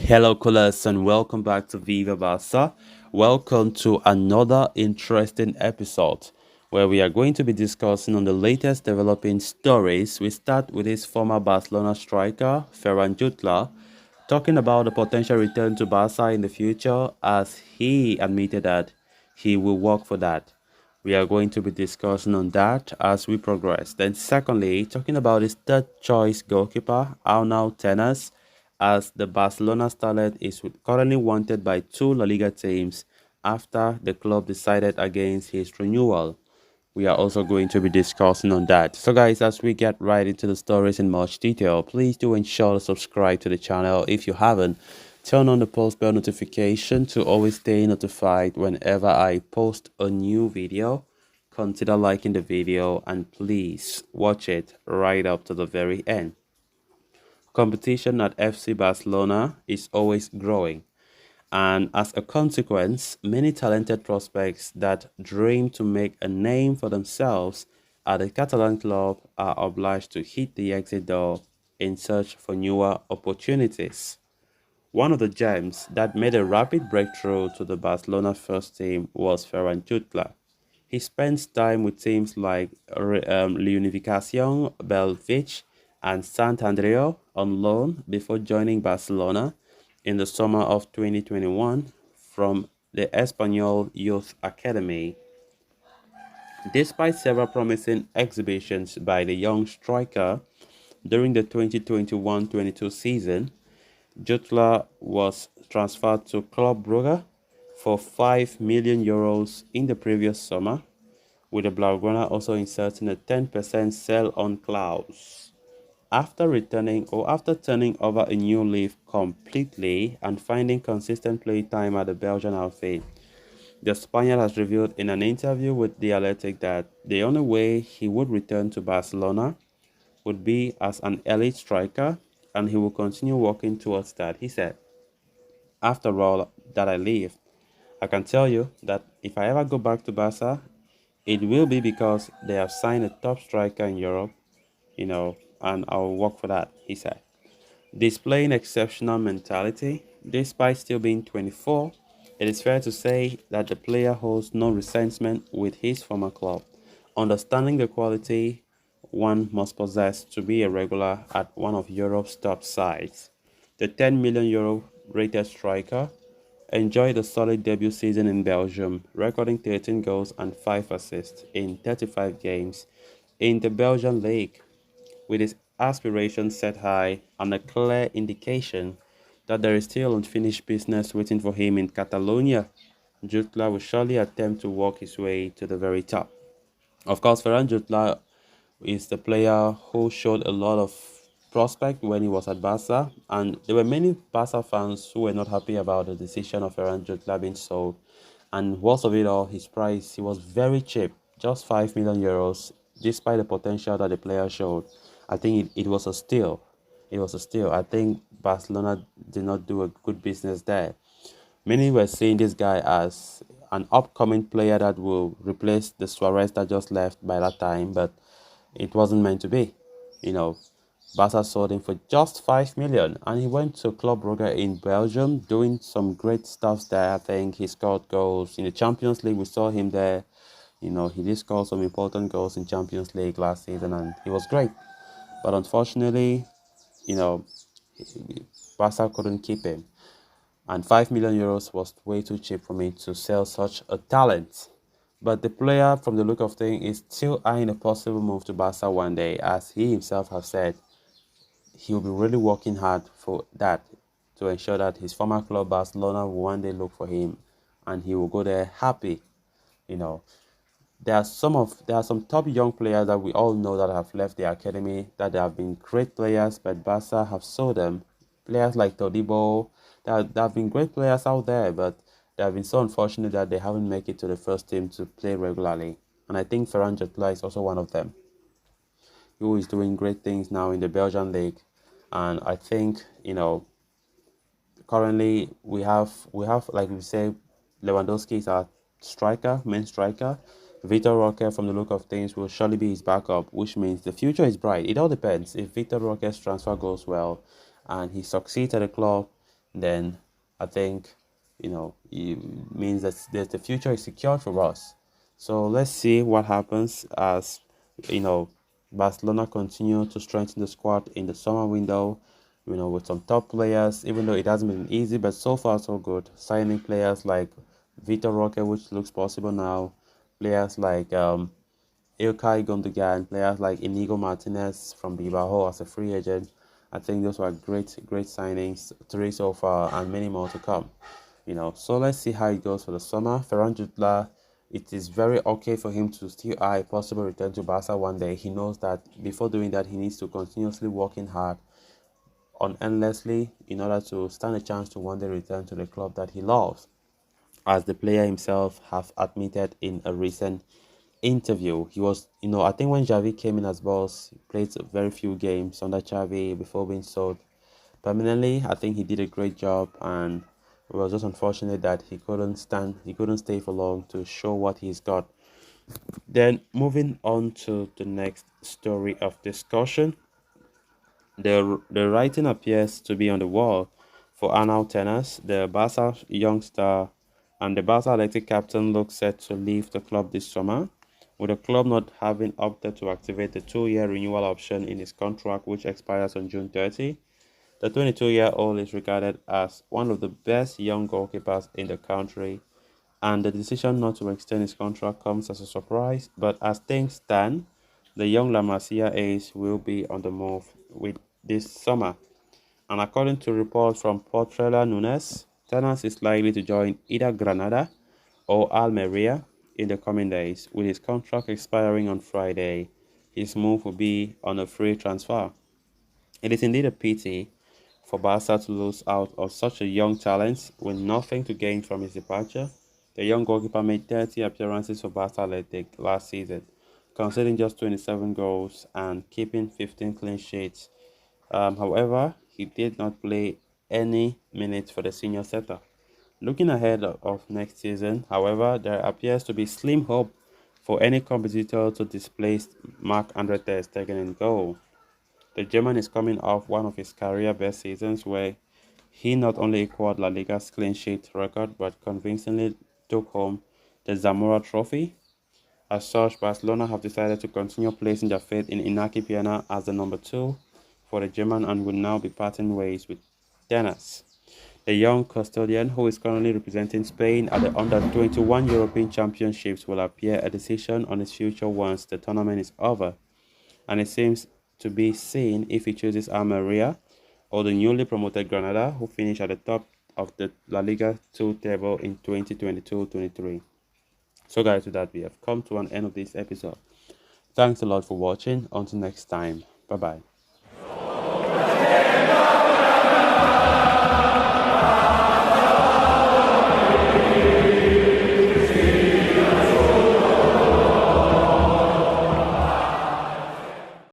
Hello, callers, and welcome back to Viva Barca. Welcome to another interesting episode where we are going to be discussing on the latest developing stories. We start with his former Barcelona striker, Ferran Jutgla, talking about the potential return to Barca in the future as he admitted that he will work for that. We are going to be discussing on that as we progress. Then, secondly, talking about his third choice goalkeeper, Arnau Tenas, as the Barcelona starlet is currently wanted by two La Liga teams after the club decided against his renewal. We are also going to be discussing on that. So guys, as we get right into the stories in much detail, please do ensure to subscribe to the channel if you haven't. Turn on the post bell notification to always stay notified whenever I post a new video. Consider liking the video and please watch it right up to the very end. Competition at FC Barcelona is always growing, and as a consequence, many talented prospects that dream to make a name for themselves at the Catalan club are obliged to hit the exit door in search for newer opportunities. One of the gems that made a rapid breakthrough to the Barcelona first team was Ferran Jutgla. He spends time with teams like Reunificación Belvich and Sant Andreu on loan before joining Barcelona in the summer of 2021 from the Espanyol Youth Academy. Despite several promising exhibitions by the young striker during the 2021-22 season, Jutla was transferred to Club Brugge for €5 million in the previous summer, with the Blaugrana also inserting a 10% sell-on clause. After turning over a new leaf completely and finding consistent play time at the Belgian outfit, the Spaniard has revealed in an interview with The Athletic that the only way he would return to Barcelona would be as an elite striker, and he will continue working towards that. He said, "After all that I leave, I can tell you that if I ever go back to Barca, it will be because they have signed a top striker in Europe, and I'll work for that," he said. Displaying exceptional mentality, despite still being 24, it is fair to say that the player holds no resentment with his former club, understanding the quality one must possess to be a regular at one of Europe's top sides. The €10 million rated striker enjoyed a solid debut season in Belgium, recording 13 goals and 5 assists in 35 games in the Belgian league. With his aspirations set high and a clear indication that there is still unfinished business waiting for him in Catalonia, Jutla will surely attempt to work his way to the very top. Of course, Ferran Jutla is the player who showed a lot of prospect when he was at Barca, and there were many Barca fans who were not happy about the decision of Ferran Jutla being sold. And worst of it all, his price, he was very cheap, just €5 million, despite the potential that the player showed. I think it was a steal. It was a steal. I think Barcelona did not do a good business there. Many were seeing this guy as an upcoming player that will replace the Suarez that just left by that time, but it wasn't meant to be. You know, Barca sold him for just 5 million, and he went to Club Brugge in Belgium doing some great stuff there. I think he scored goals in the Champions League. We saw him there. He did score some important goals in Champions League last season, and he was great. But unfortunately, you know, Barca couldn't keep him. And €5 million was way too cheap for me to sell such a talent. But the player, from the look of things, is still eyeing a possible move to Barca one day, as he himself has said he will be really working hard for that to ensure that his former club Barcelona will one day look for him, and he will go there happy. You know, there are some top young players that we all know that have left the academy that they have been great players, but Barca have sold them. Players like Todibo, there have been great players out there, but they have been so unfortunate that they haven't made it to the first team to play regularly. And I think Ferran Jutgla is also one of them, who is doing great things now in the Belgian league. And I think, currently we have like we say, Lewandowski is our main striker. Vitor Roque, from the look of things, will surely be his backup, which means the future is bright. It all depends if Vitor Roque's transfer goes well and he succeeds at the club. then I think it means that the future is secured for us. So let's see what happens as you know Barcelona continue to strengthen the squad in the summer window. With some top players, even though it hasn't been easy, but so far so good. Signing players like Vitor Roque, which looks possible now. Players like Ilkay Gundogan, players like Inigo Martinez from Bilbao as a free agent. I think those were great signings, three so far, and many more to come. So let's see how it goes for the summer. Ferran Jutgla, it is very okay for him to still eye a possible return to Barca one day. He knows that before doing that, he needs to continuously working hard on endlessly in order to stand a chance to one day return to the club that he loves, as the player himself have admitted in a recent interview. He was, I think when Xavi came in as boss, he played very few games under Xavi before being sold permanently. I think he did a great job, and it was just unfortunate that he couldn't stay for long to show what he's got. Then moving on to the next story of discussion, the writing appears to be on the wall for Arnau Tenas, the Barca youngster, and the Barca elected captain looks set to leave the club this summer, with the club not having opted to activate the 2-year renewal option in his contract, which expires on June 30. The 22-year-old is regarded as one of the best young goalkeepers in the country, and the decision not to extend his contract comes as a surprise. But as things stand, the young La Masia ace will be on the move with this summer. And according to reports from Portrela Nunes, Tenas is likely to join either Granada or Almeria in the coming days. With his contract expiring on Friday, his move will be on a free transfer. It is indeed a pity for Barca to lose out on such a young talent with nothing to gain from his departure. The young goalkeeper made 30 appearances for Barca Athletic last season, conceding just 27 goals and keeping 15 clean sheets. However, he did not play any minutes for the senior setter. Looking ahead of next season, however, there appears to be slim hope for any competitor to displace Marc-Andre Ter Stegen in goal. The German is coming off one of his career best seasons where he not only equaled La Liga's clean sheet record but convincingly took home the Zamora Trophy. As such, Barcelona have decided to continue placing their faith in Inaki Peña as the number 2 for the German and will now be parting ways with Tenas. The young custodian, who is currently representing Spain at the Under-21 European Championships, will appear a decision on his future once the tournament is over, and it seems to be seen if he chooses Almeria or the newly promoted Granada, who finished at the top of the La Liga 2 table in 2022-23. So guys, with that we have come to an end of this episode. Thanks a lot for watching. Until next time, bye bye.